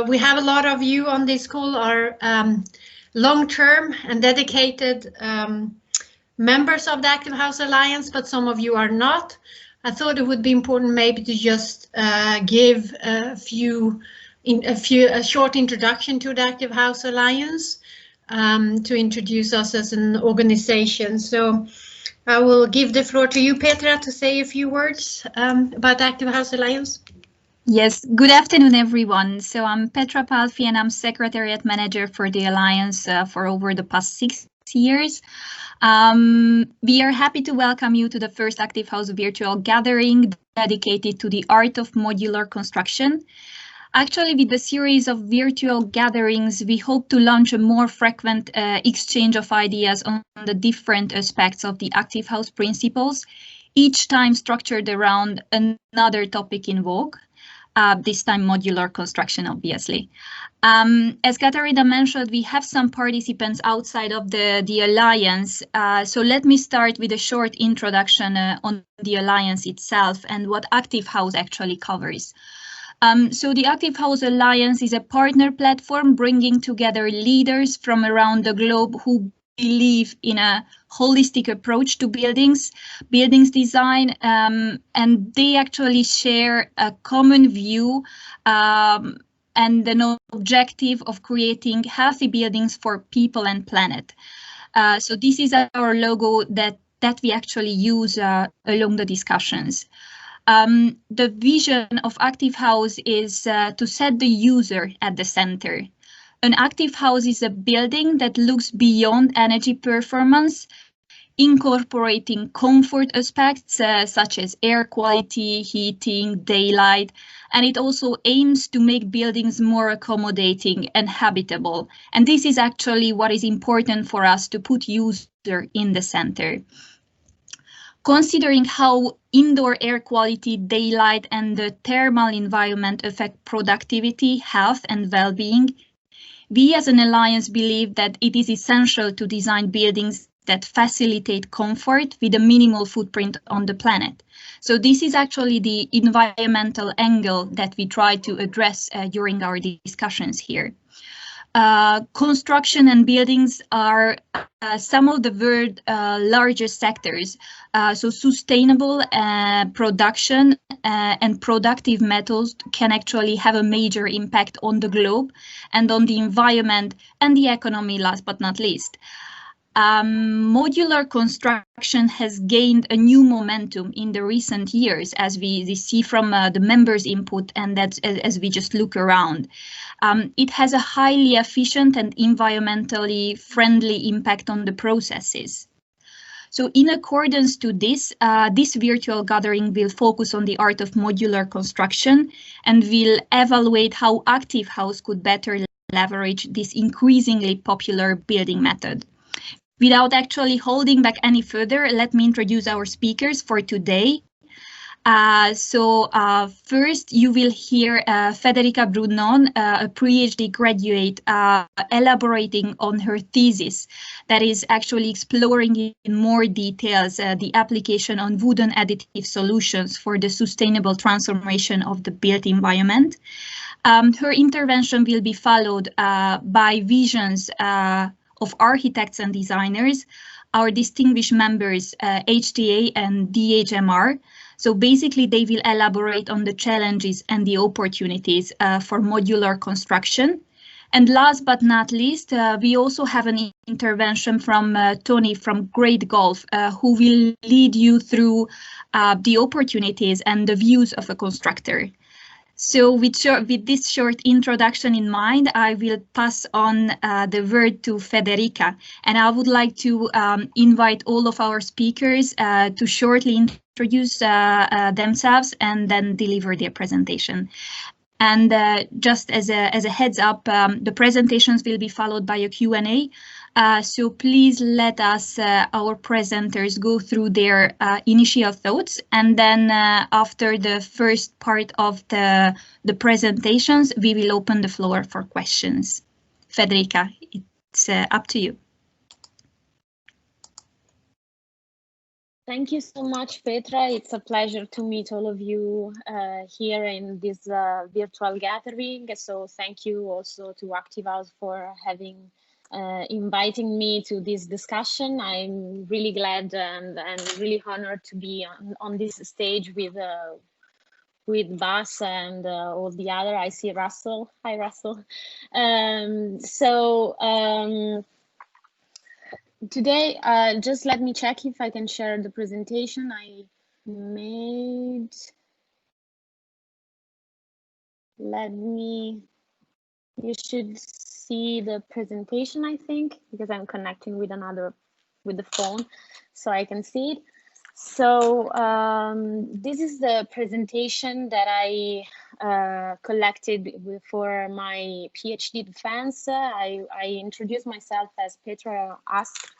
we have a lot of you on this call are long-term and dedicated members of the Active House Alliance, but some of you are not. I thought it would be important maybe to just give a short introduction to the Active House Alliance, to introduce us as an organization. So I will give the floor to you, Petra, to say a few words about the Active House Alliance. Yes, good afternoon, everyone. So I'm Petra Palfi and I'm Secretariat Manager for the Alliance for over the past 6 years. We are happy to welcome you to the first Active House virtual gathering dedicated to the art of modular construction. Actually, with the series of virtual gatherings, we hope to launch a more frequent exchange of ideas on the different aspects of the Active House principles, each time structured around another topic in vogue. This time modular construction, obviously. As Katarina mentioned, we have some participants outside of the Alliance. So let me start with a short introduction on the Alliance itself and what Active House actually covers. So the Active House Alliance is a partner platform bringing together leaders from around the globe who believe in a holistic approach to buildings design, and they actually share a common view and an objective of creating healthy buildings for people and planet. So this is our logo that we actually use along the discussions. The vision of Active House is to set the user at the center. An active house is a building that looks beyond energy performance, incorporating comfort aspects such as air quality, heating, daylight, and it also aims to make buildings more accommodating and habitable. And this is actually what is important for us, to put user in the center. Considering how indoor air quality, daylight, and the thermal environment affect productivity, health, and well-being, we as an alliance believe that it is essential to design buildings that facilitate comfort with a minimal footprint on the planet. So this is actually the environmental angle that we try to address during our discussions here. Construction and buildings are some of the world's largest sectors. So sustainable production and productive methods can actually have a major impact on the globe and on the environment and the economy, last but not least. Modular construction has gained a new momentum in the recent years, as we see from the members' input and that as we just look around. It has a highly efficient and environmentally friendly impact on the processes. So in accordance to this, this virtual gathering will focus on the art of modular construction and will evaluate how Active House could better leverage this increasingly popular building method. Without actually holding back any further, let me introduce our speakers for today. First, you will hear Federica Brunone, a PhD graduate, elaborating on her thesis that is actually exploring in more details the application on wooden additive solutions for the sustainable transformation of the built environment. Her intervention will be followed by visions of architects and designers, our distinguished members, HTA and DGMR. So basically, they will elaborate on the challenges and the opportunities for modular construction. And last but not least, we also have an intervention from Tony from Great Gulf, who will lead you through the opportunities and the views of a constructor. So with this short introduction in mind, I will pass on the word to Federica, and I would like to invite all of our speakers to shortly introduce themselves and then deliver their presentation. And just as a heads up, the presentations will be followed by a Q&A. So please let us, our presenters, go through their initial thoughts, and then after the first part of the presentations, we will open the floor for questions. Federica, it's up to you. Thank you so much, Petra. It's a pleasure to meet all of you here in this virtual gathering. So thank you also to Active House for having inviting me to this discussion. I'm really glad and really honored to be on this stage with Bas and all the other. I see Russell. Hi, Russell. Today, just let me check if I can share the presentation I made. You should see the presentation, I think, because I'm connecting with the phone, so I can see it. So this is the presentation that I collected for my PhD defense. I introduced myself as Petra asked.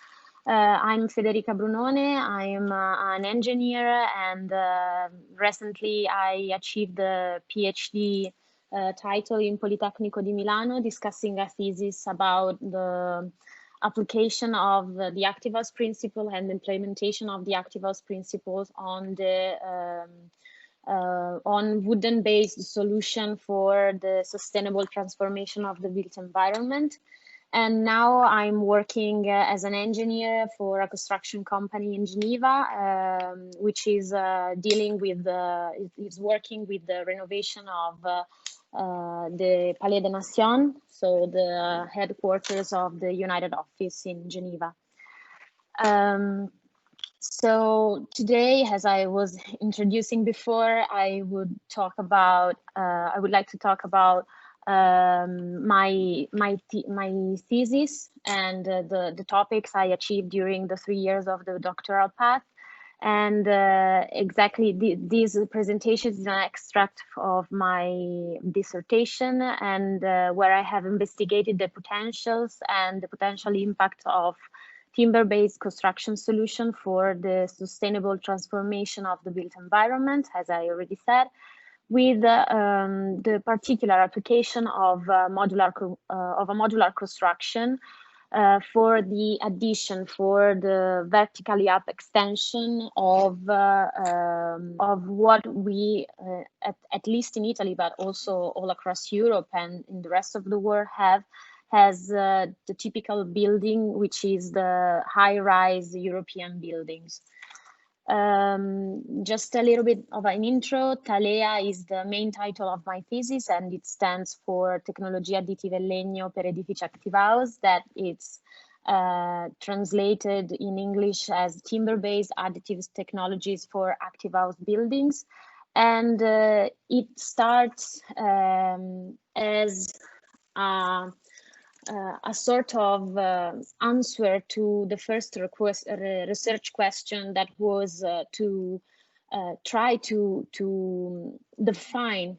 I'm Federica Brunone. I'm an engineer, and recently I achieved the PhD title in Politecnico di Milano, discussing a thesis about the application of the Active House principle and implementation of the Active House principles on the on wooden-based solution for the sustainable transformation of the built environment. And now I'm working as an engineer for a construction company in Geneva, which is dealing with is working with the renovation of the Palais des Nations, so the headquarters of the United Office in Geneva. So today, as I was introducing before, I would like to talk about my thesis and the topics I achieved during the 3 years of the doctoral path. And exactly this presentation is an extract of my dissertation, and where I have investigated the potentials and the potential impact of timber-based construction solution for the sustainable transformation of the built environment, as I already said, with the particular application of a modular construction for the addition, for the vertically up extension of what we, at least in Italy, but also all across Europe and in the rest of the world, has the typical building, which is the high-rise European buildings. Just a little bit of an intro. TALEA is the main title of my thesis, and it stands for Tecnologia additiva in legno per edifici Active House. That it's translated in English as timber-based additive technologies for Active House buildings. And it starts as a sort of answer to the first research question that was to try to define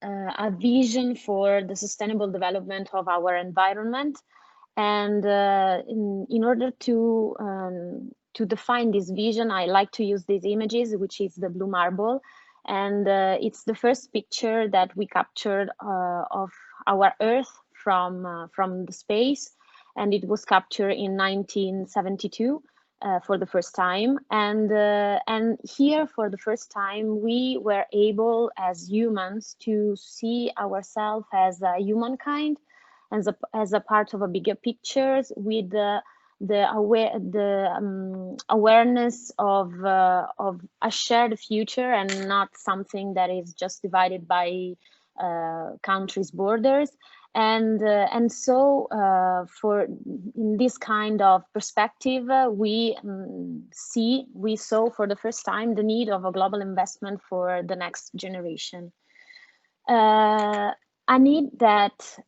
a vision for the sustainable development of our environment. And in order to define this vision, I like to use these images, which is the blue marble. And it's the first picture that we captured of our Earth from the space, and it was captured in 1972 for the first time. And here, for the first time, we were able, as humans, to see ourselves as a humankind, as a part of a bigger picture, with the awareness of a shared future, and not something that is just divided by countries' borders. And so for in this kind of perspective, we saw for the first time the need of a global investment for the next generation. A need that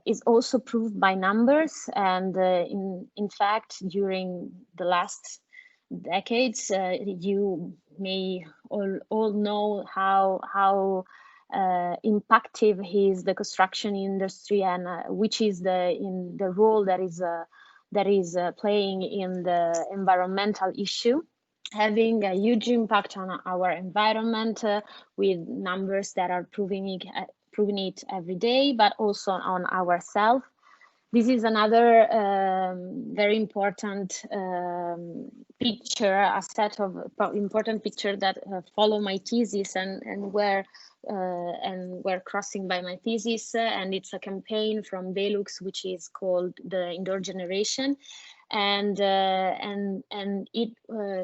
is also proved by numbers, and in fact, during the last decades, you may all know how impactive is the construction industry, and which is the role that is playing in the environmental issue, having a huge impact on our environment, with numbers that are proving it every day, but also on ourselves. This is another very important picture, a set of important pictures that follow my thesis and were crossing by my thesis, and it's a campaign from Velux, which is called the Indoor Generation. And it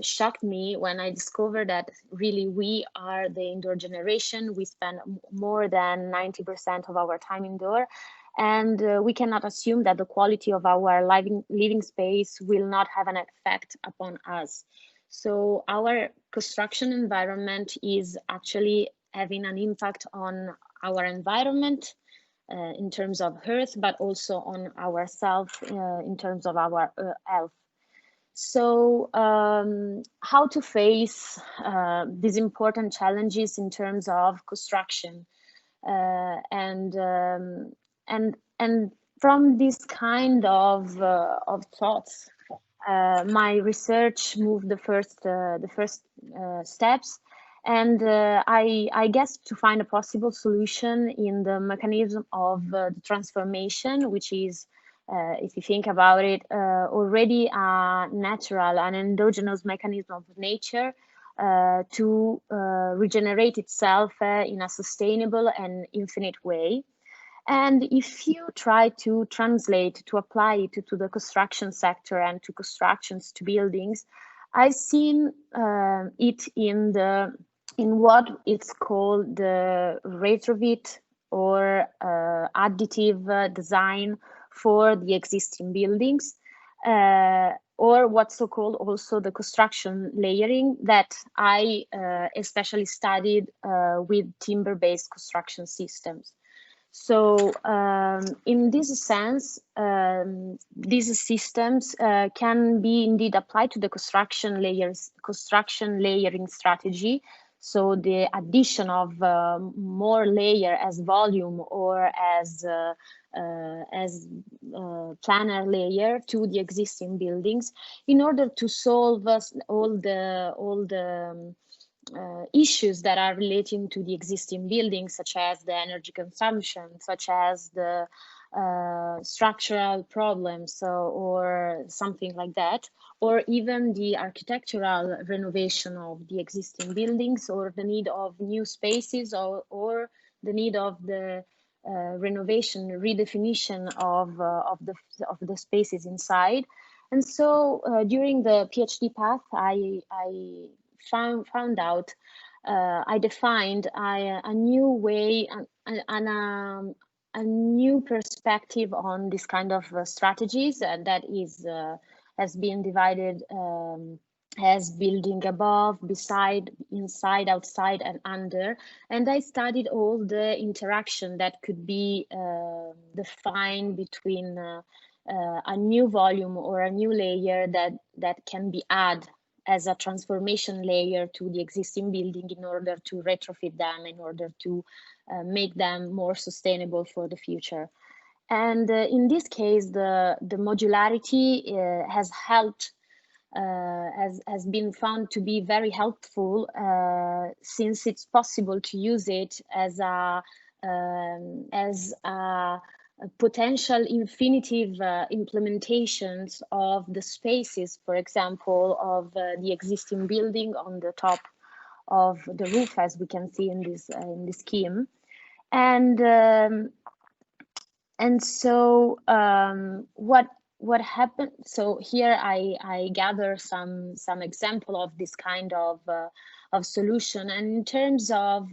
shocked me when I discovered that really we are the indoor generation. We spend more than 90% of our time indoor, and we cannot assume that the quality of our living space will not have an effect upon us. So our construction environment is actually having an impact on our environment, in terms of earth, but also on ourselves in terms of our health. So how to face these important challenges in terms of construction, and from this kind of thoughts, my research moved the first steps. And I guess to find a possible solution in the mechanism of the transformation, which is, if you think about it, already a natural and endogenous mechanism of nature to regenerate itself in a sustainable and infinite way. And if you try to translate, to apply it to the construction sector and to constructions, to buildings, I've seen it in what it's called the retrofit or additive design for the existing buildings, or what's so-called also the construction layering that I especially studied with timber-based construction systems. So in this sense, these systems can be indeed applied to the construction layering strategy. So the addition of more layer as volume or as planar layer to the existing buildings in order to solve all the issues that are relating to the existing buildings, such as the energy consumption, such as the structural problems, or something like that, or even the architectural renovation of the existing buildings, or the need of new spaces, or the need of the renovation, redefinition of the spaces inside. And so during the PhD path, I found out, I defined a new way and a new perspective on this kind of strategies, and that is has been divided as building above, beside, inside, outside, and under. And I studied all the interaction that could be defined between a new volume or a new layer that can be added as a transformation layer to the existing building in order to retrofit them, in order to make them more sustainable for the future. And in this case, the modularity has helped, has been found to be very helpful, since it's possible to use it as a potential infinitive implementations of the spaces, for example, of the existing building on the top of the roof, as we can see in this scheme. And so what happened? So here I gather some example of this kind of solution. And in terms of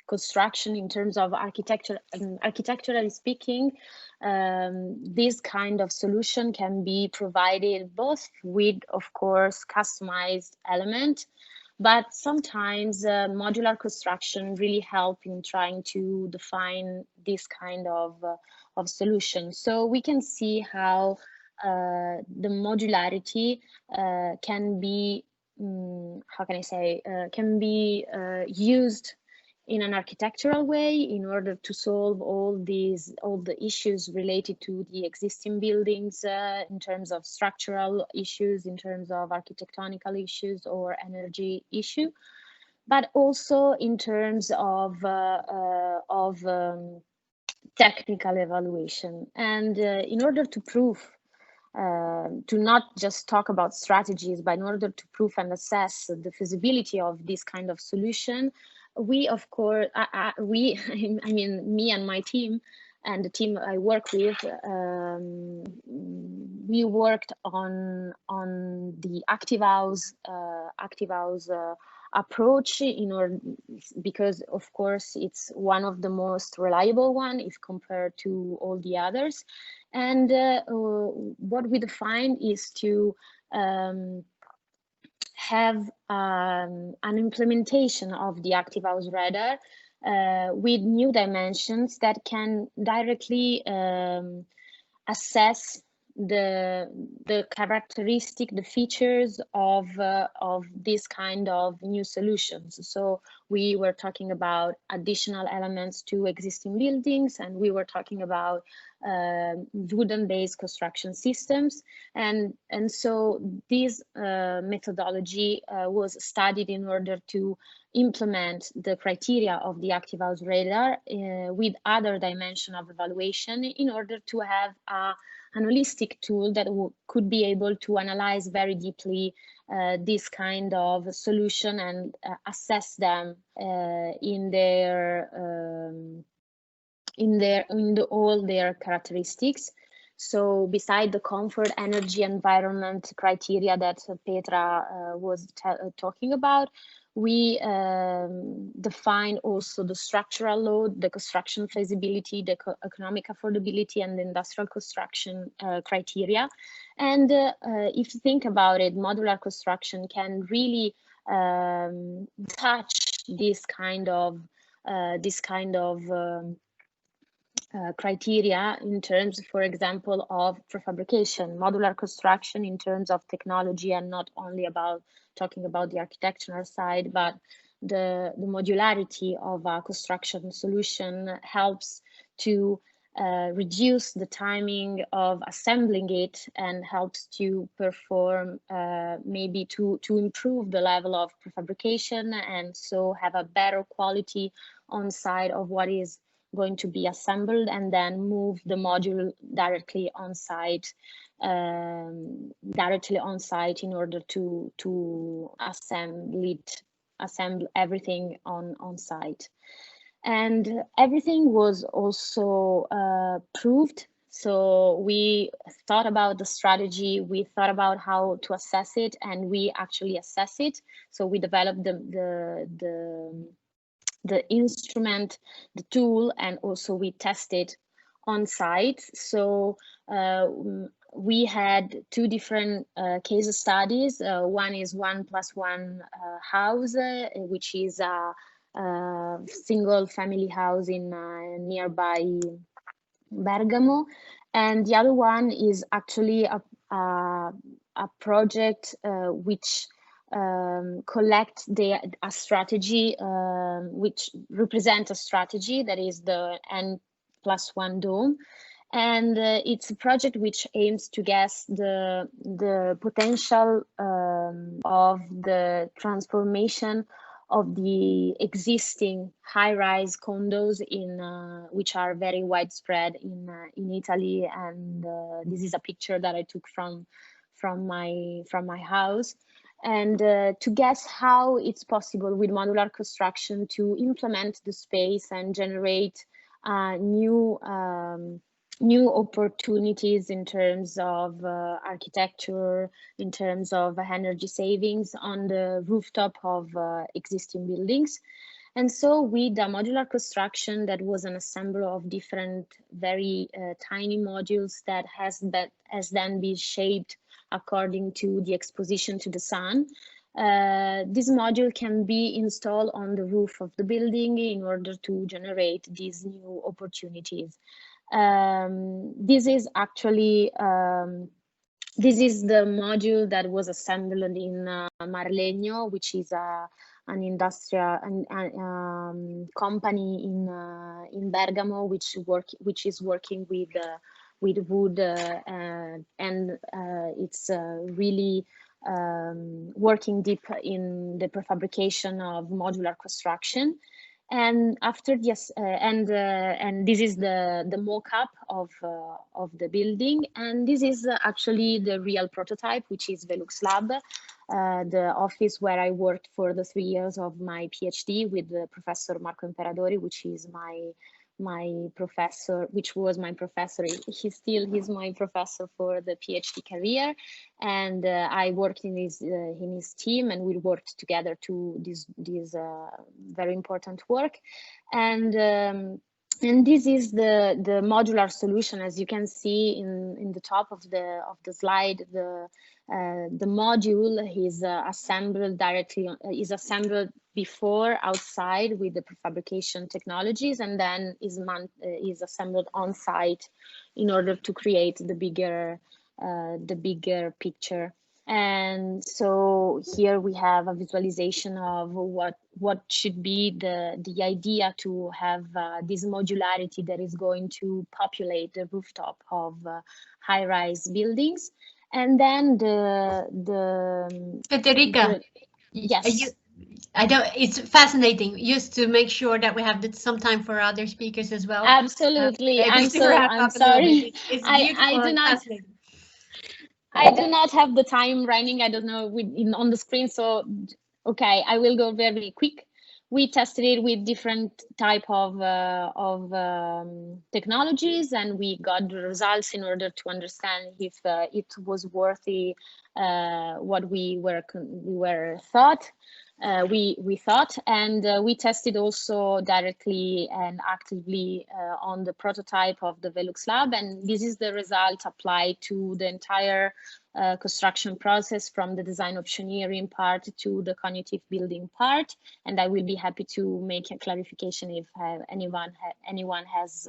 construction, in terms of architecture, architecturally speaking, this kind of solution can be provided both with, of course, customized element, but sometimes modular construction really help in trying to define this kind of solution. So we can see how the modularity can be, how can I say, can be used in an architectural way in order to solve all the issues related to the existing buildings, in terms of structural issues, in terms of architectonical issues or energy issue, but also in terms of technical evaluation. And in order to prove to not just talk about strategies, but in order to prove and assess the feasibility of this kind of solution, we, of course, I mean, me and my team and the team I work with, we worked on the active house approach in order, because of course it's one of the most reliable one if compared to all the others. And what we define is to have an implementation of the active house radar with new dimensions that can directly assess the characteristic, the features of this kind of new solutions. So we were talking about additional elements to existing buildings, and we were talking about wooden-based construction systems, and so this methodology was studied in order to implement the criteria of the active house radar with other dimension of evaluation in order to have an holistic tool that could be able to analyze very deeply this kind of solution and assess them in all their characteristics. So beside the comfort, energy, environment criteria that Petra was talking about, we define also the structural load, the construction feasibility, the economic affordability, and the industrial construction criteria. And if you think about it, modular construction can really touch this kind of criteria in terms, for example, of prefabrication, modular construction in terms of technology, and not only about talking about the architectural side, but the modularity of a construction solution helps to reduce the timing of assembling it and helps to perform maybe to improve the level of prefabrication, and so have a better quality on site of what is going to be assembled, and then move the module directly on site in order to assemble everything on site. And everything was also proved. So we thought about the strategy, we thought about how to assess it, and we actually assess it. So we developed the instrument, the tool, and also we tested on site. So we had two different case studies. One is 1+1 house, which is a single family house in nearby Bergamo, and the other one is actually a project which collect a strategy which represents a strategy that is the N+1 dome, and it's a project which aims to guess the potential of the transformation of the existing high-rise condos which are very widespread in Italy, and this is a picture that I took from my house. And to guess how it's possible with modular construction to implement the space and generate new opportunities in terms of architecture, in terms of energy savings on the rooftop of existing buildings. And so with the modular construction, that was an assembly of different very tiny modules that has then been shaped according to the exposition to the sun. This module can be installed on the roof of the building in order to generate these new opportunities. This is actually this is the module that was assembled in Marlegno, which is an industrial company in Bergamo, which is working with wood, and it's really working deep in the prefabrication of modular construction. And after this, and this is the mock-up of the building, and this is actually the real prototype, which is Velux Lab, the office where I worked for the 3 years of my PhD with Professor Marco Imperadori, which is my professor, which was my professor. He's my professor for the PhD career, and I worked in his team, and we worked together to this very important work, and this is the modular solution. As you can see in the top of the slide, the module is assembled directly, is assembled before outside with the prefabrication technologies, and then is assembled on site in order to create the bigger picture. And so here we have a visualization of what should be the idea to have this modularity that is going to populate the rooftop of high-rise buildings. And then Federica, yes. It's fascinating, just to make sure that we have some time for other speakers as well. Absolutely. I'm sorry. It's beautiful. I do not have the time running. I don't know on the screen. So, okay, I will go very quick. We tested it with different type of technologies, and we got the results in order to understand if it was worthy what we thought. We thought, and we tested also directly and actively on the prototype of the Velux Lab, and this is the result applied to the entire construction process, from the design optioneering part to the cognitive building part. And I will be happy to make a clarification if anyone has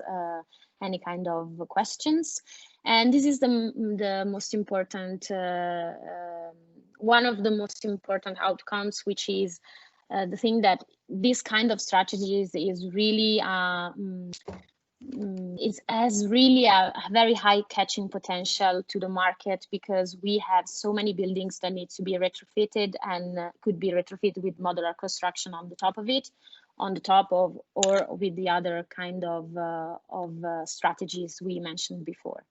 any kind of questions. And this is the most important one of the most important outcomes, which is the thing that this kind of strategies is really has really a very high catching potential to the market, because we have so many buildings that need to be retrofitted and could be retrofitted with modular construction on the top of it, or with the other kind of strategies we mentioned before.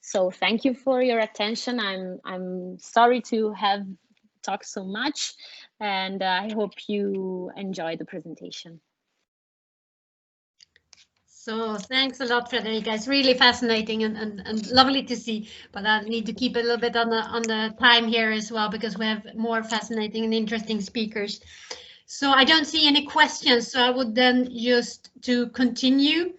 So thank you for your attention. I'm sorry to have talked so much, and I hope you enjoy the presentation. So thanks a lot, Federica. It's really fascinating and lovely to see, but I need to keep a little bit on the time here as well, because we have more fascinating and interesting speakers. So I don't see any questions, so I would then just to continue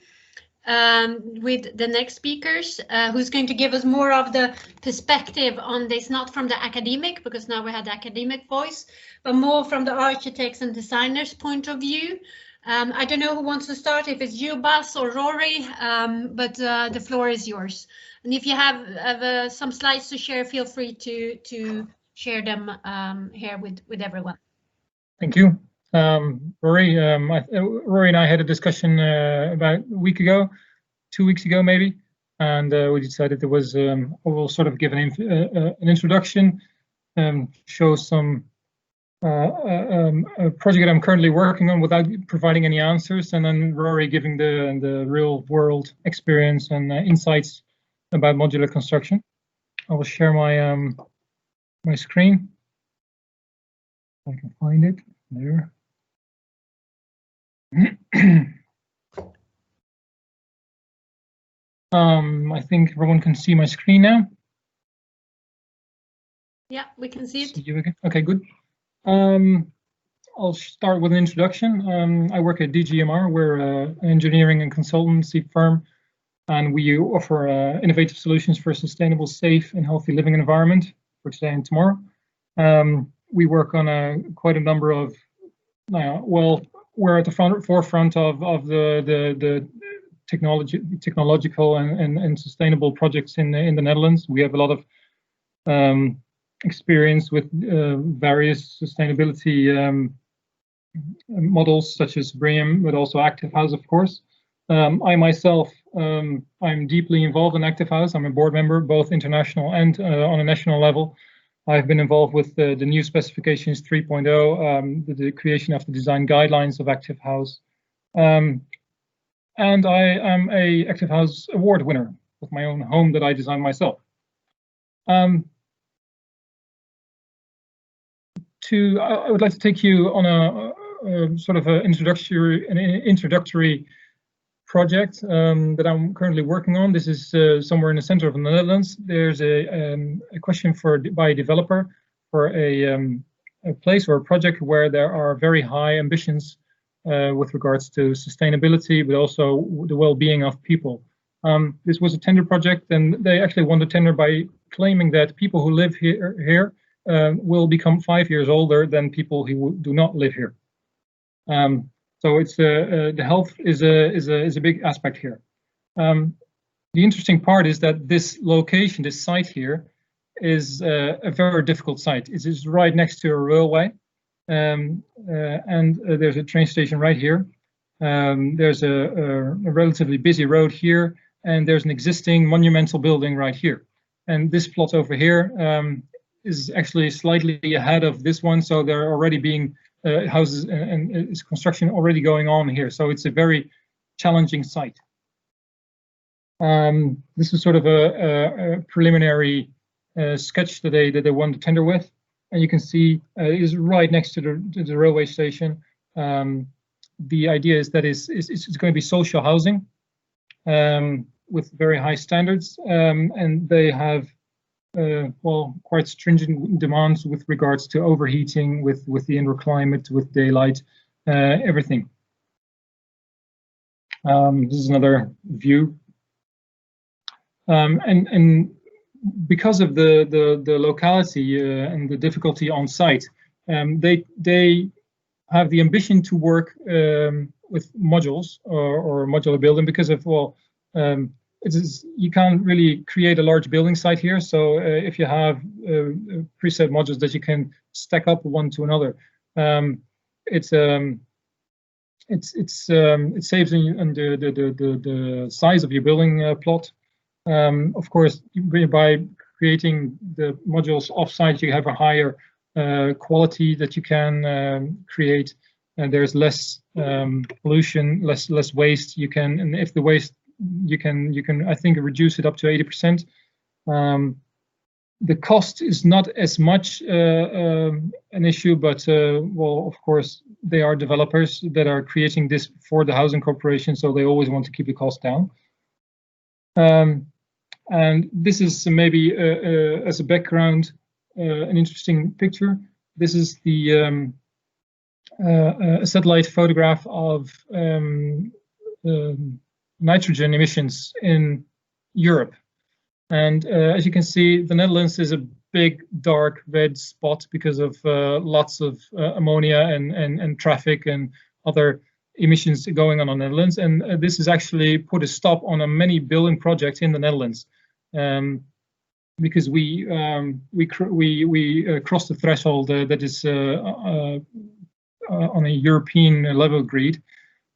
with the next speakers, who's going to give us more of the perspective on this, not from the academic, because now we had the academic voice, but more from the architects and designers' point of view. I don't know who wants to start, if it's you, Bas, or Rory, but the floor is yours. And if you have some slides to share, feel free to share them here with everyone. Thank you. Rory and I had a discussion about a week ago, 2 weeks ago maybe, and we decided there was we'll sort of give an introduction, show some a project that I'm currently working on without providing any answers, and then Rory giving the real world experience and insights about modular construction. I will share my my screen. If I can find it there. I think everyone can see my screen now. Yeah, we can see it. See you again. Okay, good. I'll start with an introduction. I work at DGMR. We're an engineering and consultancy firm, and we offer innovative solutions for a sustainable, safe, and healthy living environment for today and tomorrow. We work on quite a number of well, we're at the forefront of the technological and sustainable projects in the Netherlands. We have a lot of experience with various sustainability models such as BREEAM, but also Active House, of course. I myself, I'm deeply involved in Active House. I'm a board member, both international and on a national level. I've been involved with the new specifications 3.0, the creation of the design guidelines of Active House, And I am a Active House Award winner with my own home that I designed myself. I would like to take you on a sort of an introductory project that I'm currently working on. This is somewhere in the center of the Netherlands. There's a question by a developer for a place or a project where there are very high ambitions with regards to sustainability, but also the well-being of people. This was a tender project, and they actually won the tender by claiming that people who live here will become 5 years older than people who do not live here. So it's the health is a big aspect here. The interesting part is that this location, this site here, is a very difficult site. It is right next to a railway, and there's a train station right here. There's a relatively busy road here, and there's an existing monumental building right here. And this plot over here is actually slightly ahead of this one, so there are already being houses and it's construction already going on here. So it's a very challenging site. This is sort of a preliminary sketch that they won the tender with, and you can see it is right next to the railway station. The idea is that it's going to be social housing with very high standards, and they have well, quite stringent demands with regards to overheating, with the indoor climate, with daylight, everything. This is another view, and because of the locality and the difficulty on site, they have the ambition to work with modules or modular building because of, well, you can't really create a large building site here. So if you have preset modules that you can stack up one to another, it saves in the size of your building plot. Of course, by creating the modules offsite, you have a higher quality that you can create, and there's less pollution, less waste. You can, and if the waste, you can I think reduce it up to 80%. The cost is not as much an issue, but well, of course, they are developers that are creating this for the housing corporation, so they always want to keep the cost down. And this is maybe as a background an interesting picture. This is the a satellite photograph of nitrogen emissions in Europe. And as you can see, the Netherlands is a big dark red spot because of lots of ammonia and traffic and other emissions going on in the Netherlands. And this has actually put a stop on many building projects in the Netherlands because we crossed the threshold that is on a European level agreed.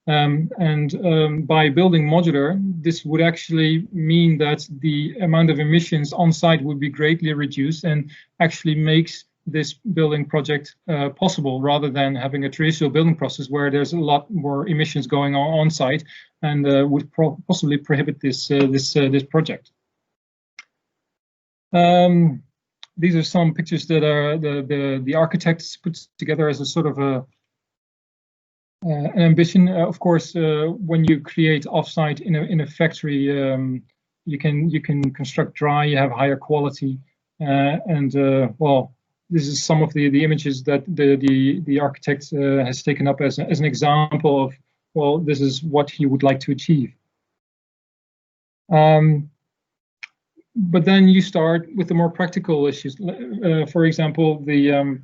By building modular, this would actually mean that the amount of emissions on site would be greatly reduced and actually makes this building project possible, rather than having a traditional building process where there's a lot more emissions going on site and would possibly prohibit this project. These are some pictures that are the architects put together as a sort of an ambition. Of course, when you create offsite in a factory, you can construct dry, you have higher quality, well, this is some of the images that the architect has taken up as an example of, well, this is what he would like to achieve. But then you start with the more practical issues. For example, the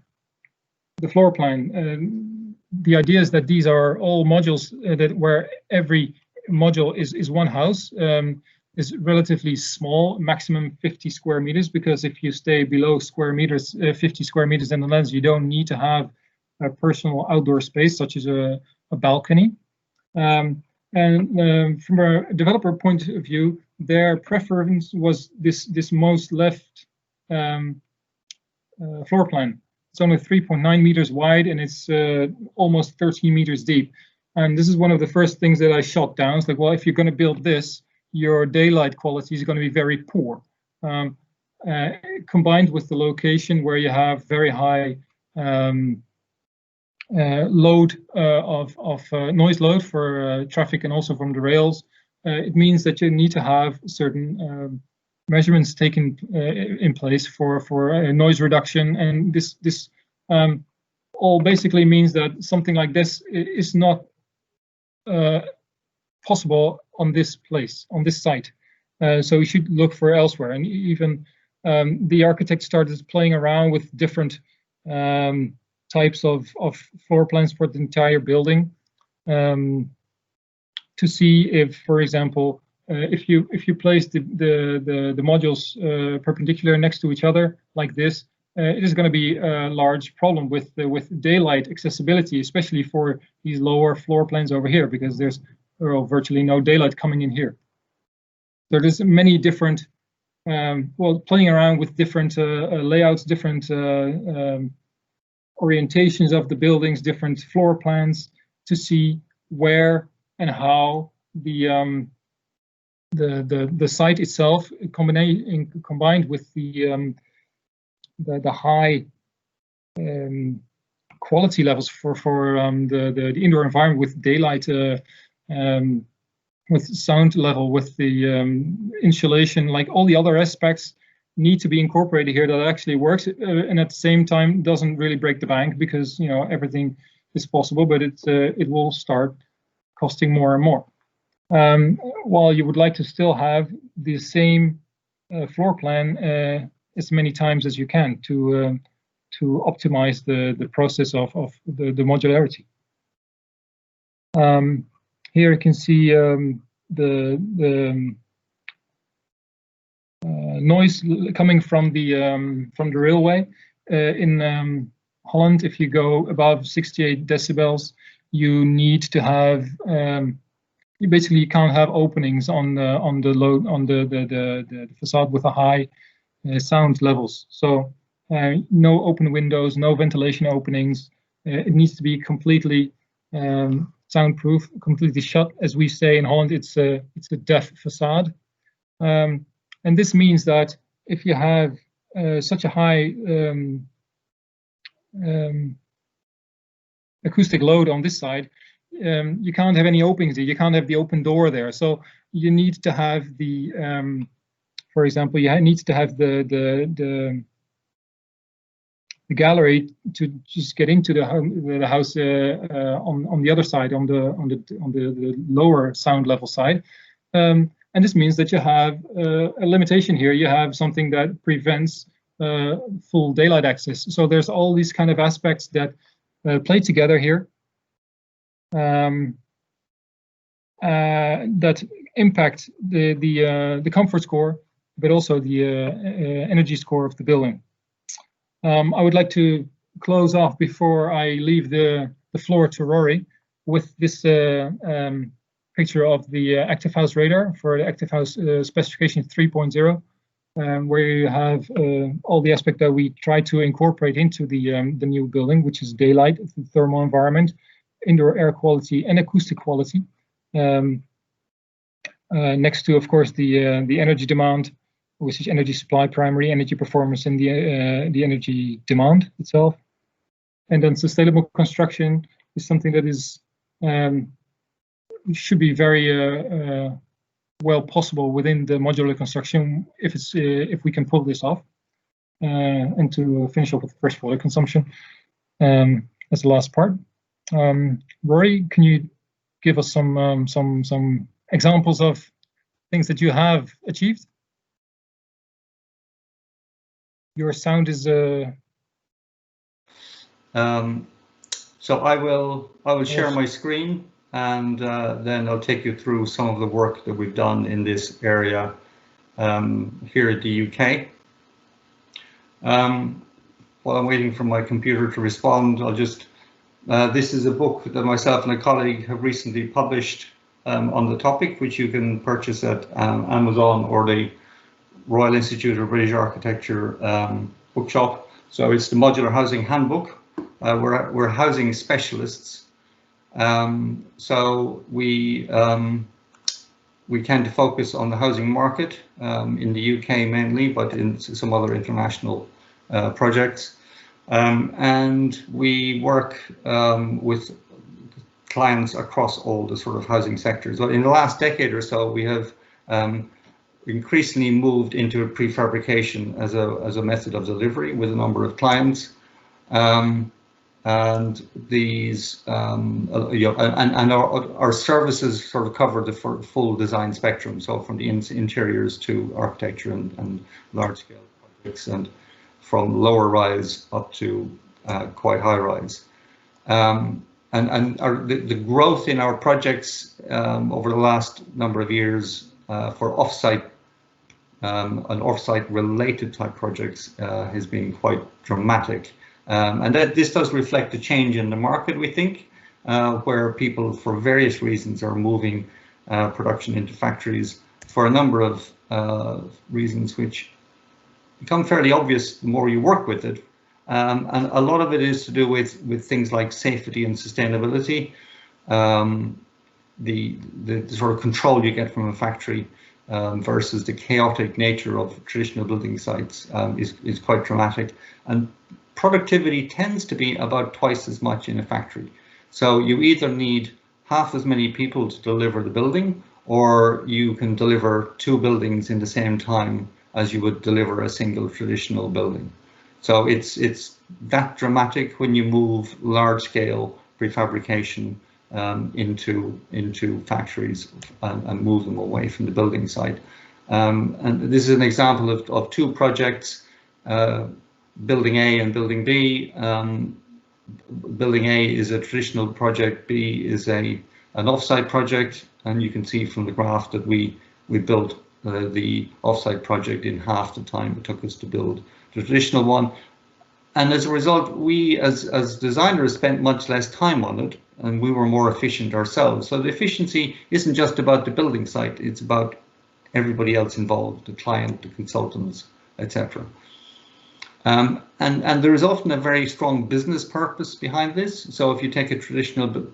floor plan. The idea is that these are all modules where every module is one house, is relatively small, maximum 50 square meters, because if you stay below square meters, 50 square meters in the Netherlands, you don't need to have a personal outdoor space such as a balcony. From a developer point of view, their preference was this most left floor plan. It's only 3.9 meters wide and it's almost 13 meters deep. And this is one of the first things that I shot down. It's like, well, if you're going to build this, your daylight quality is going to be very poor. Combined with the location where you have very high load of noise load for traffic and also from the rails, it means that you need to have certain measurements taken in place for noise reduction, and this all basically means that something like this is not possible on this site. So we should look for elsewhere. And even the architect started playing around with different types of floor plans for the entire building to see if, for example, if you place the modules perpendicular next to each other like this, it is going to be a large problem with daylight accessibility, especially for these lower floor plans over here, because there's virtually no daylight coming in here. So there's many different, playing around with different layouts, different orientations of the buildings, different floor plans to see where and how the site itself, combined with the high quality levels for the indoor environment with daylight, with sound level, with the insulation, like all the other aspects need to be incorporated here that actually works, and at the same time doesn't really break the bank, because everything is possible, but it will start costing more and more. While you would like to still have the same floor plan as many times as you can to optimize the process of the modularity. Here you can see the noise coming from the railway. In Holland, if you go above 68 decibels, you need to have you basically can't have openings on the facade with a high sound levels. So no open windows, no ventilation openings. It needs to be completely soundproof, completely shut. As we say in Holland, it's a deaf facade. And this means that if you have such a high acoustic load on this side, you can't have any openings there. You can't have the open door there. So you need to have the, for example, you need to have the gallery to just get into the house on the other side, on the lower sound level side. And this means that you have a limitation here. You have something that prevents full daylight access. So there's all these kind of aspects that play together here that impact the comfort score, but also the energy score of the building. I would like to close off before I leave the floor to Rory with this picture of the Active House radar for the Active House specification 3.0, where you have all the aspects that we try to incorporate into the new building, which is daylight, thermal environment, indoor air quality, and acoustic quality. Next to, of course, the energy demand, which is energy supply, primary energy performance, and the energy demand itself. And then sustainable construction is something that is should be very well possible within the modular construction if we can pull this off. And to finish off with fresh water consumption as the last part. Rory, can you give us some examples of things that you have achieved? Your sound is so I will share my screen, and then I'll take you through some of the work that we've done in this area here at the UK. While I'm waiting for my computer to respond, I'll just this is a book that myself and a colleague have recently published on the topic, which you can purchase at Amazon or the Royal Institute of British Architecture bookshop. So it's the Modular Housing Handbook. We're housing specialists, So we tend to focus on the housing market in the UK mainly, but in some other international projects. And we work with clients across all the sort of housing sectors. But in the last decade or so, we have increasingly moved into prefabrication as a method of delivery with a number of clients. And these, and our services sort of cover the full design spectrum. So from the interiors to architecture and large scale projects, and from lower rise up to quite high rise. And the growth in our projects over the last number of years for offsite and offsite related type projects has been quite dramatic. And this does reflect a change in the market, we think, where people for various reasons are moving production into factories for a number of reasons which become fairly obvious the more you work with it. And a lot of it is to do with things like safety and sustainability. The sort of control you get from a factory versus the chaotic nature of traditional building sites is quite dramatic. And productivity tends to be about twice as much in a factory. So you either need half as many people to deliver the building, or you can deliver 2 buildings in the same time as you would deliver a single traditional building. So it's that dramatic when you move large scale prefabrication into factories and move them away from the building site. And this is an example of 2 projects, Building A and Building B. Building A is a traditional project, B is an offsite project, and you can see from the graph that we built the offsite project in half the time it took us to build the traditional one. And as a result, we as designers spent much less time on it, and we were more efficient ourselves. So the efficiency isn't just about the building site, it's about everybody else involved, the client, the consultants, etc. And there is often a very strong business purpose behind this. So if you take a traditional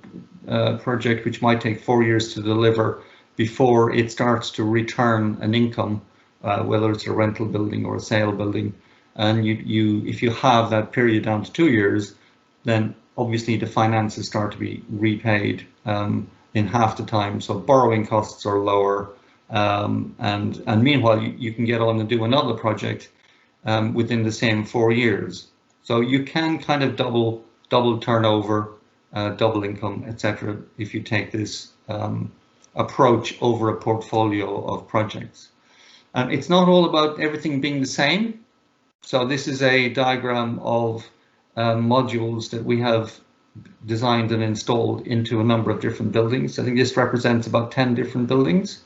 project which might take 4 years to deliver before it starts to return an income, whether it's a rental building or a sale building, and if you have that period down to 2 years, then obviously the finances start to be repaid in half the time. So borrowing costs are lower, and meanwhile you can get on and do another project within the same 4 years. So you can kind of double turnover, double income, etc. if you take this approach over a portfolio of projects. It's not all about everything being the same. So this is a diagram of modules that we have designed and installed into a number of different buildings. I think this represents about 10 different buildings.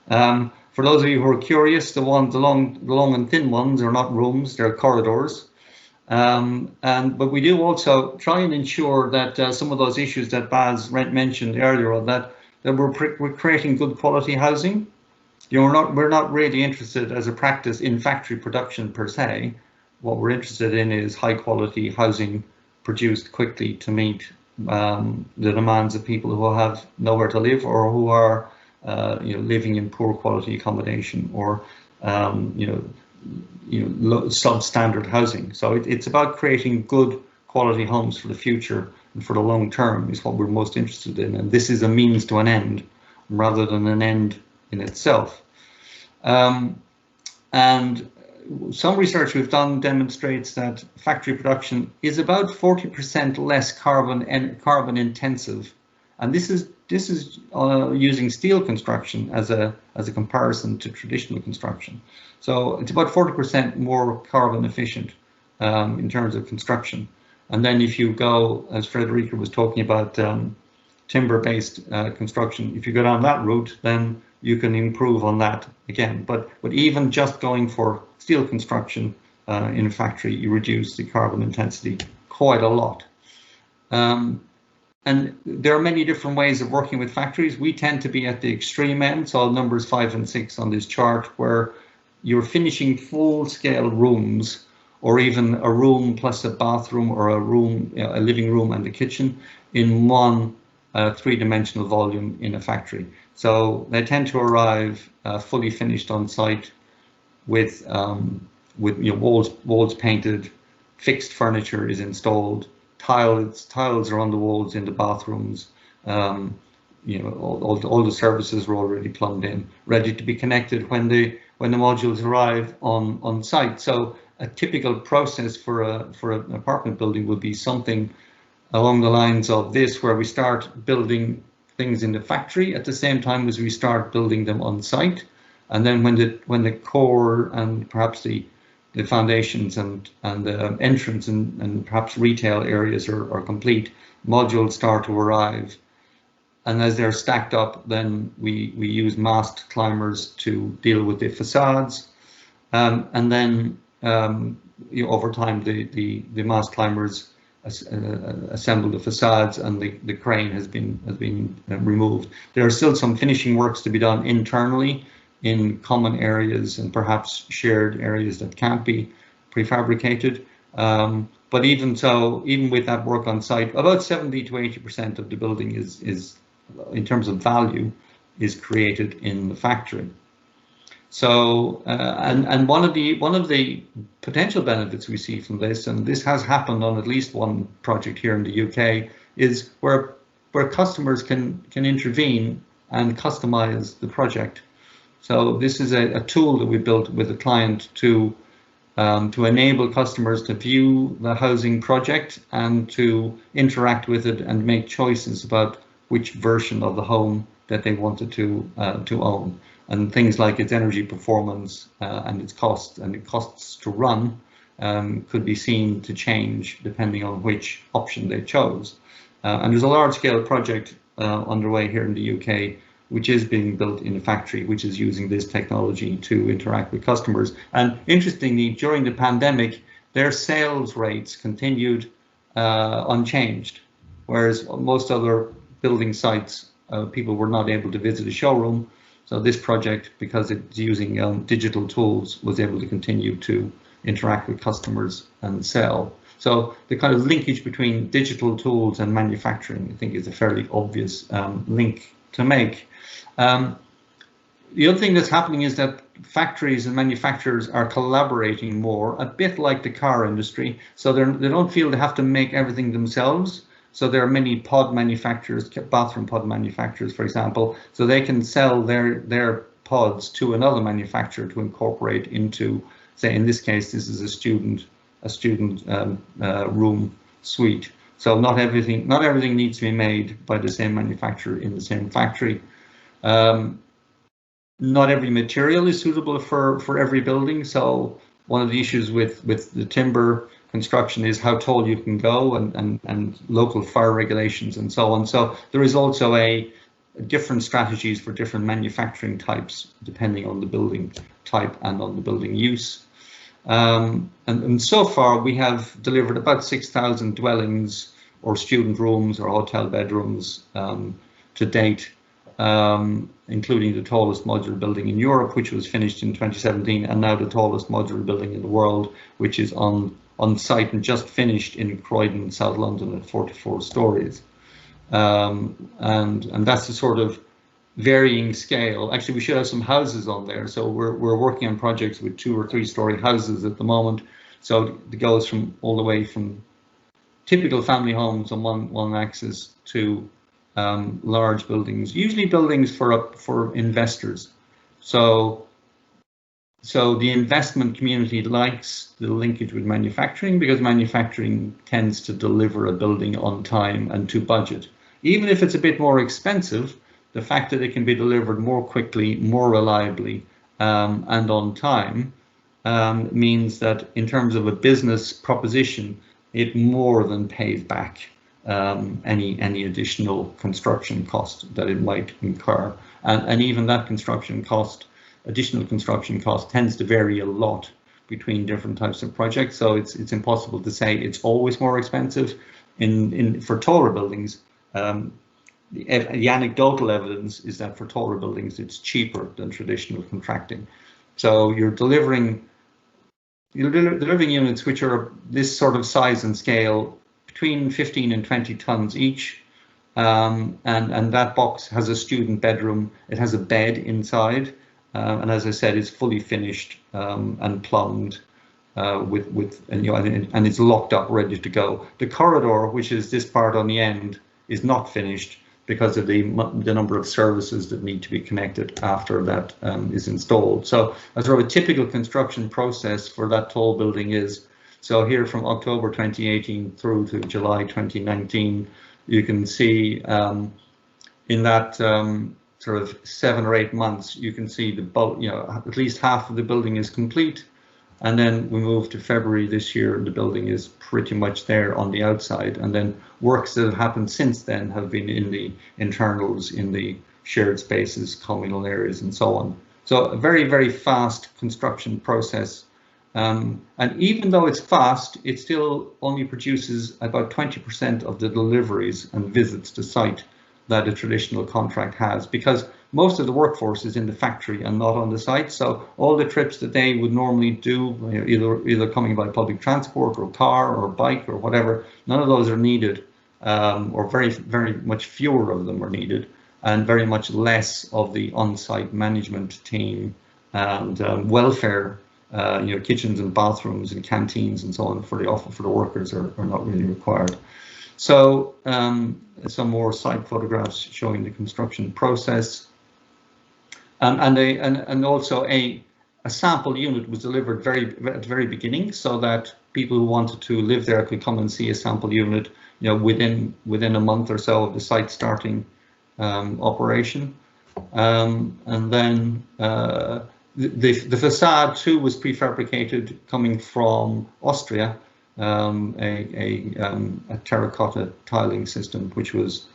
For those of you who are curious, the long and thin ones are not rooms, they're corridors. But we do also try and ensure that some of those issues that Bas mentioned earlier on, that we're creating good quality housing. You know, we're not really interested as a practice in factory production per se. What we're interested in is high quality housing produced quickly to meet the demands of people who have nowhere to live, or who are living in poor quality accommodation, or substandard housing. So it's about creating good quality homes for the future and for the long term is what we're most interested in. And this is a means to an end rather than an end in itself. And some research we've done demonstrates that factory production is about 40% less carbon intensive, and this is using steel construction as a comparison to traditional construction. So it's about 40% more carbon efficient in terms of construction. And then if you go, as Federica was talking about, timber-based construction, if you go down that route, then you can improve on that again. But even just going for steel construction in a factory, you reduce the carbon intensity quite a lot. And there are many different ways of working with factories. We tend to be at the extreme end, so numbers 5 and 6 on this chart, where you're finishing full-scale rooms, or even a room plus a bathroom, or a room, a living room and a kitchen in one three-dimensional volume in a factory. So they tend to arrive fully finished on site with walls painted, fixed furniture is installed, tiles are on the walls in the bathrooms. All the services are already plumbed in, ready to be connected when the modules arrive on site. So a typical process for an apartment building would be something along the lines of this, where we start building things in the factory at the same time as we start building them on site, and then when the core and perhaps the foundations and the entrance and perhaps retail areas are complete, modules start to arrive. And as they're stacked up, then we use mast climbers to deal with the facades. And then over time, the mast climbers assemble the facades, and the crane has been removed. There are still some finishing works to be done internally in common areas and perhaps shared areas that can't be prefabricated. But even so, even with that work on site, about 70 to 80% of the building is in terms of value, is created in the factory. So, and one of the potential benefits we see from this, and this has happened on at least one project here in the UK, is where customers can intervene and customize the project. So this is a tool that we built with a client to enable customers to view the housing project and to interact with it and make choices about which version of the home that they wanted to own, and things like its energy performance and its cost and the costs to run could be seen to change depending on which option they chose. And there's a large-scale project underway here in the UK, which is being built in a factory, which is using this technology to interact with customers. And interestingly, during the pandemic, their sales rates continued unchanged, whereas most other building sites, people were not able to visit a showroom. So this project, because it's using digital tools, was able to continue to interact with customers and sell. So the kind of linkage between digital tools and manufacturing, I think, is a fairly obvious link to make. The other thing that's happening is that factories and manufacturers are collaborating more, a bit like the car industry. So they don't feel they have to make everything themselves. So there are many pod manufacturers, bathroom pod manufacturers, for example, so they can sell their pods to another manufacturer to incorporate into, say, in this case, this is a student room suite. So not everything needs to be made by the same manufacturer in the same factory. Not every material is suitable for every building. So one of the issues with the timber construction is how tall you can go and local fire regulations and so on. So there is also different strategies for different manufacturing types depending on the building type and on the building use. And so far we have delivered about 6,000 dwellings or student rooms or hotel bedrooms to date, including the tallest modular building in Europe, which was finished in 2017, and now the tallest modular building in the world, which is on site and just finished in Croydon, South London, at 44 stories. And that's the sort of varying scale. Actually, we should have some houses on there. So we're working on projects with 2 or 3 story houses at the moment. So it goes from all the way from typical family homes on one axis to large buildings, usually buildings for investors. So the investment community likes the linkage with manufacturing because manufacturing tends to deliver a building on time and to budget. Even if it's a bit more expensive, the fact that it can be delivered more quickly, more reliably, and on time means that in terms of a business proposition, it more than pays back any additional construction cost that it might incur. And even that additional construction cost tends to vary a lot between different types of projects. So it's impossible to say it's always more expensive. For taller buildings, the anecdotal evidence is that for taller buildings, it's cheaper than traditional contracting. So you're delivering units which are this sort of size and scale, between 15 and 20 tons each, and that box has a student bedroom. It has a bed inside, and as I said, it's fully finished and plumbed and it's locked up, ready to go. The corridor, which is this part on the end, is not finished because of the number of services that need to be connected after that is installed. So a sort of a typical construction process for that tall building is, so here from October 2018 through to July 2019, you can see in that sort of 7 or 8 months, you can see the bulk, at least half of the building is complete. And then we move to February this year, and the building is pretty much there on the outside. And then works that have happened since then have been in the internals, in the shared spaces, communal areas, and so on. So a very, very fast construction process. And even though it's fast, it still only produces about 20% of the deliveries and visits to site that a traditional contract has, because most of the workforce is in the factory and not on the site. So all the trips that they would normally do, either coming by public transport or car or bike or whatever, none of those are needed, or very, very much fewer of them are needed, and very much less of the on-site management team and welfare, kitchens and bathrooms and canteens and so on for the workers are not really required. So some more site photographs showing the construction process. And also a sample unit was delivered at the very beginning, so that people who wanted to live there could come and see a sample unit, within a month or so of the site starting operation. And then the facade too was prefabricated, coming from Austria, a terracotta tiling system, which was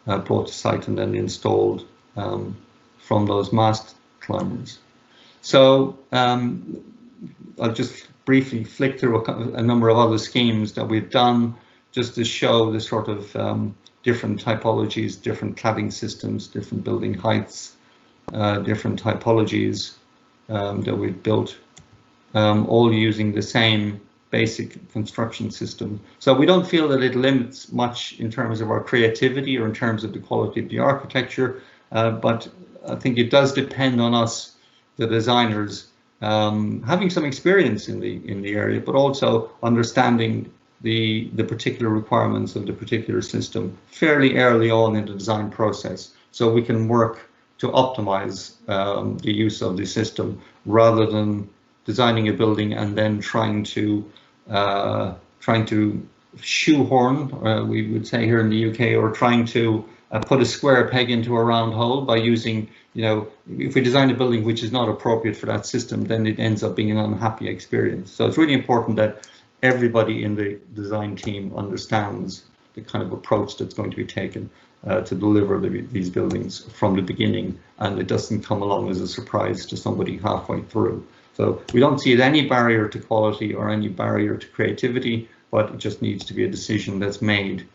brought to site and then installed from those mast climbers. So I'll just briefly flick through a number of other schemes that we've done, just to show the sort of different typologies, different cladding systems, different building heights, different typologies that we've built, all using the same basic construction system. So we don't feel that it limits much in terms of our creativity or in terms of the quality of the architecture, but I think it does depend on us, the designers, having some experience in the area, but also understanding the particular requirements of the particular system fairly early on in the design process, so we can work to optimize the use of the system rather than designing a building and then trying to shoehorn, we would say here in the UK, or trying to put a square peg into a round hole by using, if we design a building which is not appropriate for that system, then it ends up being an unhappy experience. So it's really important that everybody in the design team understands the kind of approach that's going to be taken to deliver these buildings from the beginning, and it doesn't come along as a surprise to somebody halfway through. So we don't see it any barrier to quality or any barrier to creativity, but it just needs to be a decision that's made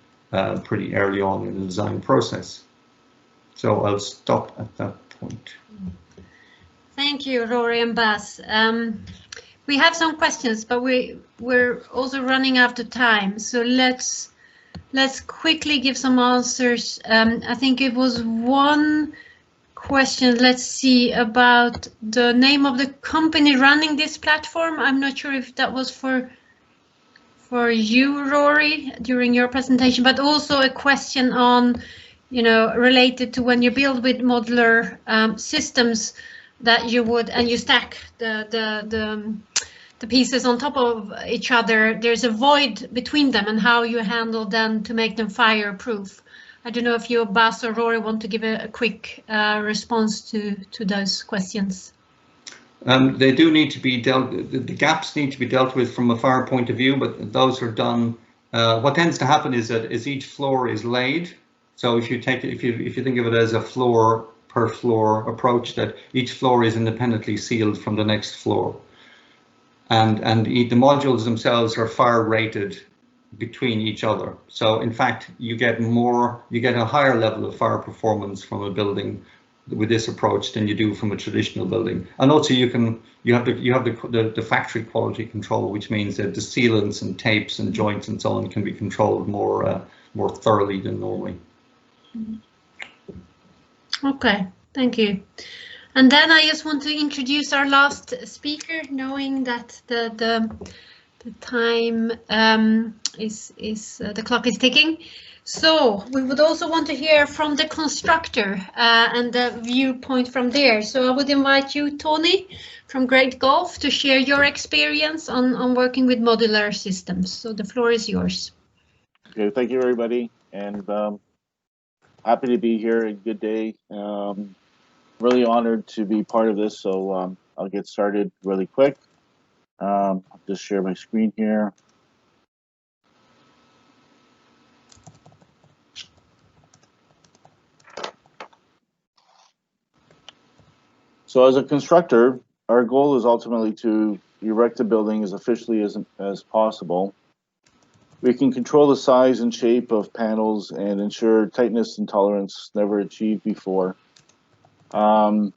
pretty early on in the design process. So I'll stop at that point. Thank you, Rory and Bas. We have some questions, but we're also running out of time. So let's quickly give some answers. I think it was one question, let's see, about the name of the company running this platform. I'm not sure if that was for you, Rory, during your presentation, but also a question on, related to when you build with modular systems, that you would, and you stack the pieces on top of each other, there's a void between them, and how you handle them to make them fireproof. I don't know if you, Bas or Rory, want to give a quick response to those questions. They do need to be the gaps need to be dealt with from a fire point of view, but those are done. What tends to happen is that as each floor is laid, so if you think of it as a floor per floor approach, that each floor is independently sealed from the next floor, and the modules themselves are fire rated between each other. So in fact, you get a higher level of fire performance from a building with this approach than you do from a traditional building. And also you have the factory quality control, which means that the sealants and tapes and joints and so on can be controlled more thoroughly than normally. Okay, thank you. And then I just want to introduce our last speaker, knowing that the time the clock is ticking. So we would also want to hear from the constructor and the viewpoint from there. So I would invite you, Tony, from Great Gulf, to share your experience on working with modular systems. So the floor is yours. Okay, thank you, everybody, and happy to be here. A good day. Really honored to be part of this. So I'll get started really quick. I'll just share my screen here. So as a constructor, our goal is ultimately to erect a building as efficiently as possible. We can control the size and shape of panels and ensure tightness and tolerance never achieved before. I've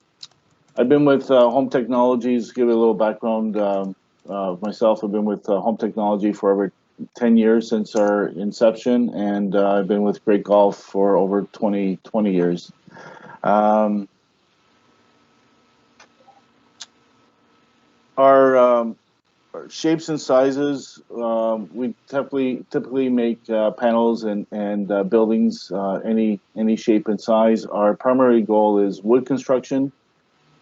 been with Home Technologies. Give you a little background of myself. I've been with Home Technology for over 10 years since our inception, and I've been with Great Gulf for over 20 years. Our shapes and sizes, we typically make panels and buildings any shape and size. Our primary goal is wood construction.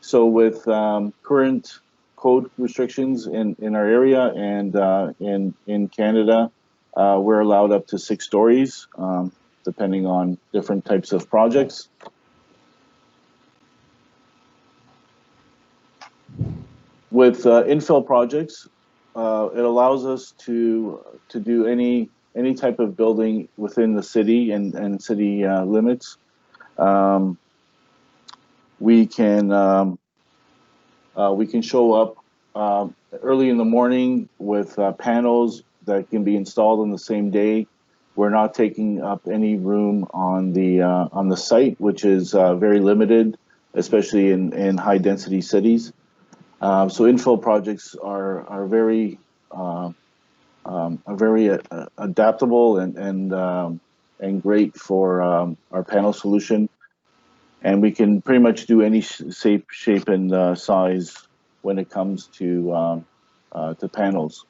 So with current code restrictions in our area and in Canada, we're allowed up to 6 stories, depending on different types of projects. With infill projects, it allows us to do any type of building within the city and city limits. We can show up early in the morning with panels that can be installed on the same day. We're not taking up any room on the site, which is very limited, especially in high density cities. So infill projects are very adaptable and great for our panel solution. And we can pretty much do any shape and size when it comes to panels.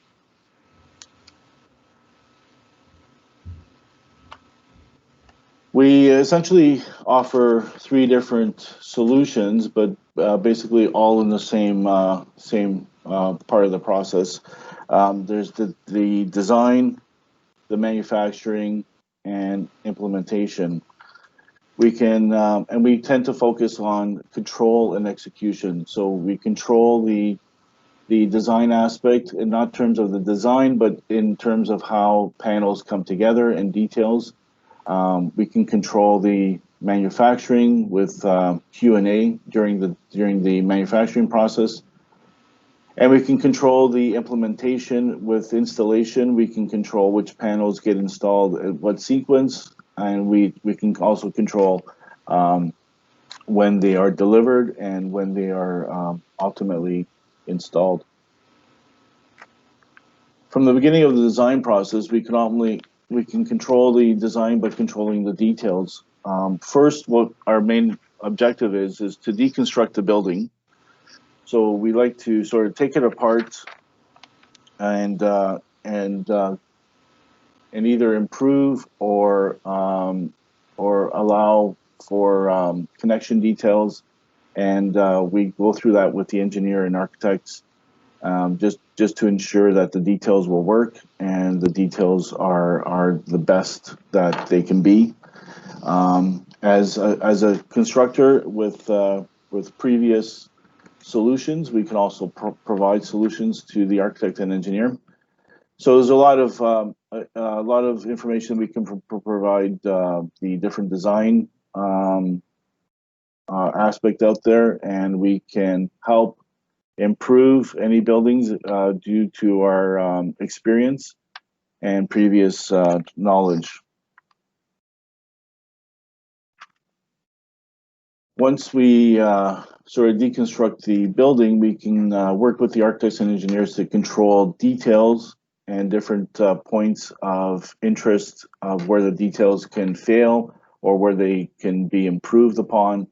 We essentially offer 3 different solutions, but basically all in the same part of the process. There's the design, the manufacturing, and implementation. We can, and we tend to focus on control and execution. So we control the design aspect, and not in terms of the design, but in terms of how panels come together and details. We can control the manufacturing with Q&A during the manufacturing process. And we can control the implementation with installation. We can control which panels get installed at what sequence. And we can also control when they are delivered and when they are ultimately installed. From the beginning of the design process, we can control the design by controlling the details. First, what our main objective is to deconstruct the building. So we like to sort of take it apart and either improve or allow for connection details, and we go through that with the engineer and architects, just to ensure that the details will work and the details are the best that they can be. As a constructor with previous solutions, we can also provide solutions to the architect and engineer. So there's a lot of information we can provide the different design aspect out there, and we can help improve any buildings due to our experience and previous knowledge. Once we sort of deconstruct the building, we can work with the architects and engineers to control details and different points of interest of where the details can fail or where they can be improved upon.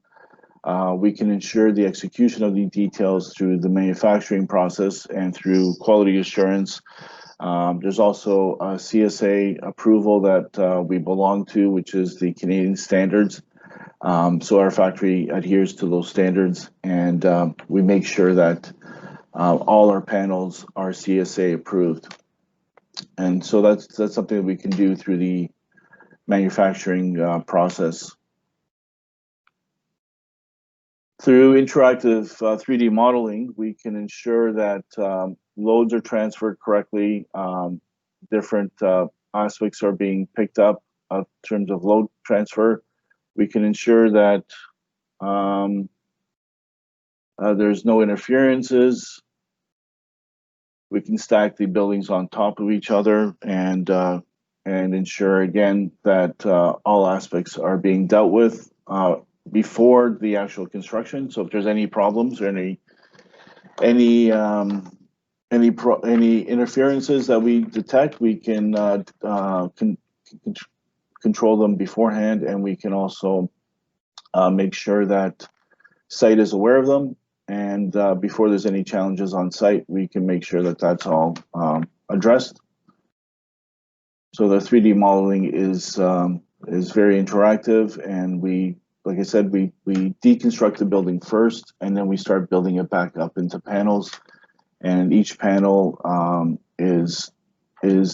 We can ensure the execution of the details through the manufacturing process and through quality assurance. There's also a CSA approval that we belong to, which is the Canadian standards. So our factory adheres to those standards, and we make sure that all our panels are CSA approved. And so that's something that we can do through the manufacturing process. Through interactive 3D modeling, we can ensure that loads are transferred correctly, different aspects are being picked up in terms of load transfer. We can ensure that there's no interferences. We can stack the buildings on top of each other and ensure again that all aspects are being dealt with before the actual construction. So if there's any problems or any interferences that we detect, we can control them beforehand, and we can also make sure that site is aware of them. And before there's any challenges on site, we can make sure that that's all addressed. So the 3D modeling is very interactive, and we, like I said, we deconstruct the building first, and then we start building it back up into panels. And each panel is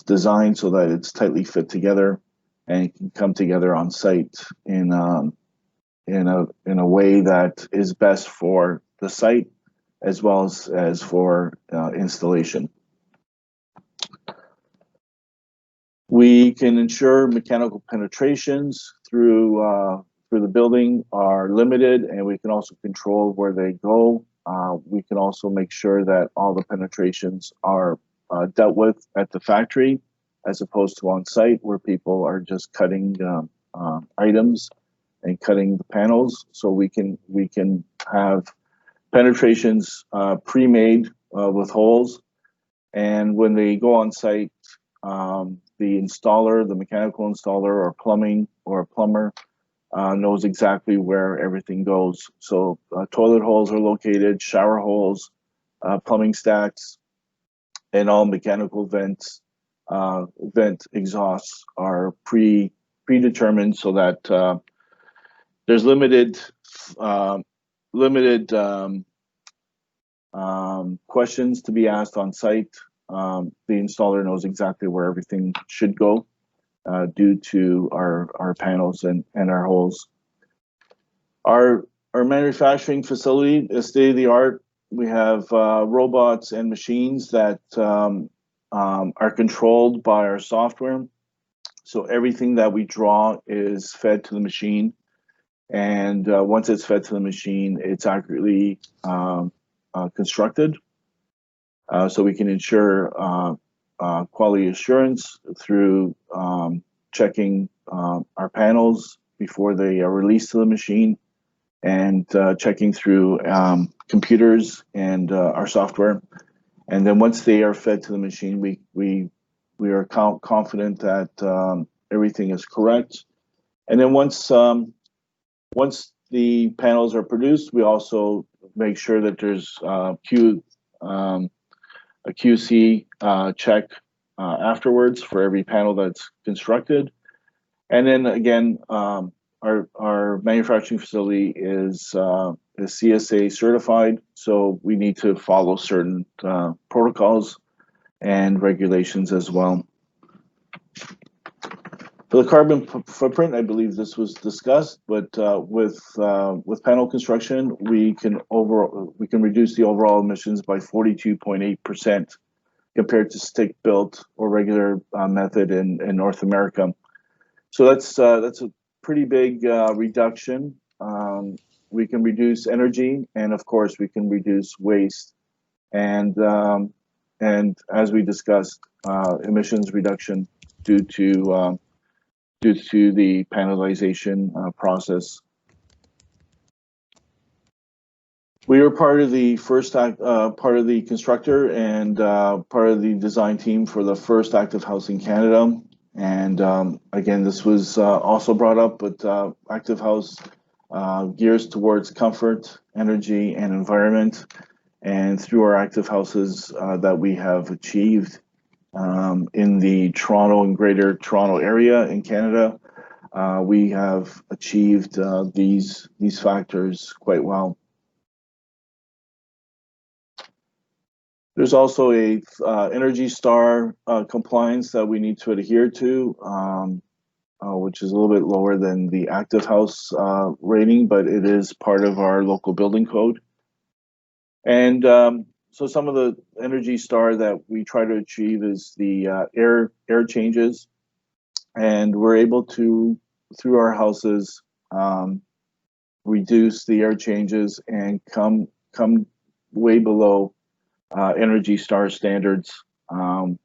designed so that it's tightly fit together, and it can come together on site in a way that is best for the site as well as for installation. We can ensure mechanical penetrations through the building are limited, and we can also control where they go. We can also make sure that all the penetrations are dealt with at the factory, as opposed to on site where people are just cutting items and cutting the panels. So we can have penetrations pre-made with holes, and when they go on site, the installer, the mechanical installer or plumbing or a plumber knows exactly where everything goes. So toilet holes are located, shower holes, plumbing stacks, and all mechanical vent exhausts are predetermined so that there's limited questions to be asked on site. The installer knows exactly where everything should go due to our panels and our holes. Our manufacturing facility is state-of-the-art. We have robots and machines that are controlled by our software. So everything that we draw is fed to the machine. And once it's fed to the machine, it's accurately constructed. So we can ensure quality assurance through checking our panels before they are released to the machine, and checking through computers and our software. And then once they are fed to the machine, we are confident that everything is correct. And then once the panels are produced, we also make sure that there's a QC check afterwards for every panel that's constructed. And then again, our manufacturing facility is CSA certified, so we need to follow certain protocols and regulations as well. For the carbon footprint, I believe this was discussed, but with panel construction, we can reduce the overall emissions by 42.8% compared to stick-built or regular method in North America. So that's a pretty big reduction. We can reduce energy, and of course, we can reduce waste, and as we discussed, emissions reduction due to the panelization process. We were part of the first part of the constructor and part of the design team for the first active house in Canada. And again, this was also brought up, but Active House gears towards comfort, energy, and environment. And through our Active Houses that we have achieved in the Toronto and Greater Toronto area in Canada, we have achieved these factors quite well. There's also a Energy Star compliance that we need to adhere to, which is a little bit lower than the Active House rating, but it is part of our local building code. And so some of the Energy Star that we try to achieve is the air changes, and we're able to, through our houses, reduce the air changes and come way below Energy Star standards. And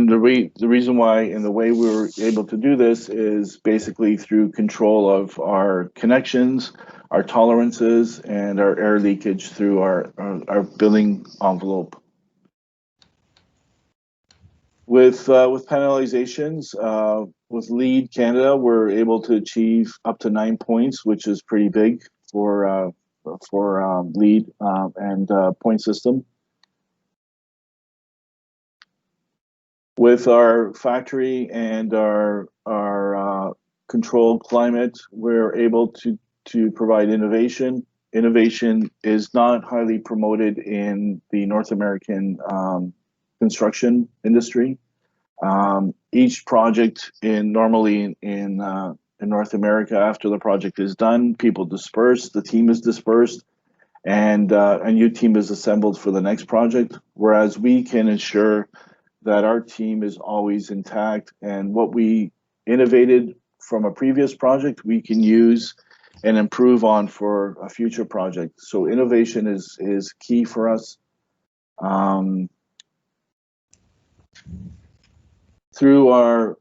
the reason why and the way we were able to do this is basically through control of our connections, our tolerances, and our air leakage through our building envelope. With penalizations, with LEED Canada, we're able to achieve up to 9 points, which is pretty big for LEED and point system. With our factory and our controlled climate, we're able to provide innovation. Innovation is not highly promoted in the North American construction industry. Each project normally in North America, after the project is done, people disperse, the team is dispersed, and a new team is assembled for the next project, whereas we can ensure that our team is always intact, and what we innovated from a previous project, we can use and improve on for a future project. So innovation is key for us. Through our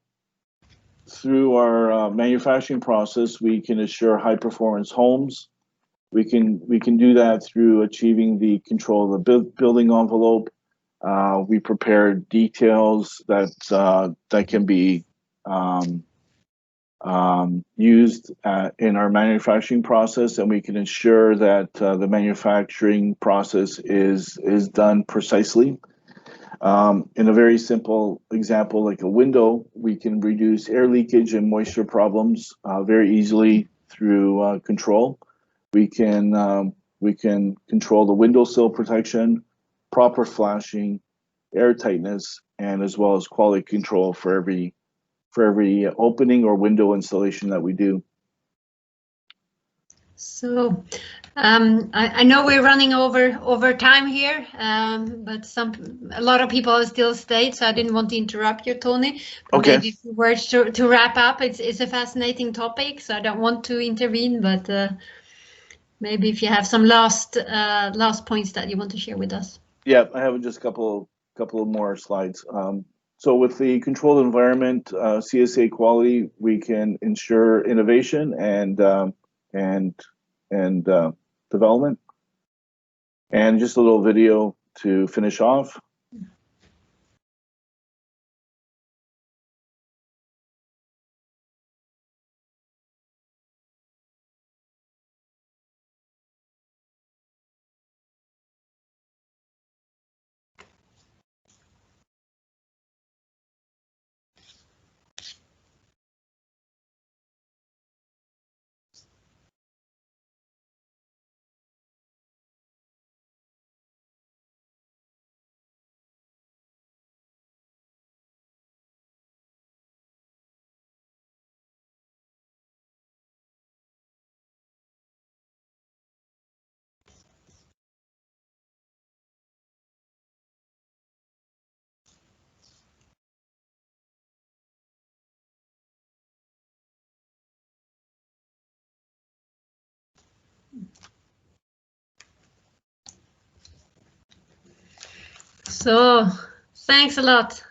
manufacturing process, we can assure high performance homes. We can do that through achieving the control of the building envelope. We prepare details that can be used in our manufacturing process, and we can ensure that the manufacturing process is done precisely. In a very simple example, like a window, we can reduce air leakage and moisture problems very easily through control. We can control the windowsill protection, proper flashing, air tightness, and as well as quality control for every opening or window installation that we do. So I know we're running over time here, but a lot of people have still stayed, so I didn't want to interrupt you, Tony. Okay. Maybe a few words to wrap up. It's a fascinating topic, so I don't want to intervene, but maybe if you have some last points that you want to share with us. Yeah, I have just a couple of more slides. So with the controlled environment, CSA quality, we can ensure innovation and development. And just a little video to finish off. So thanks a lot.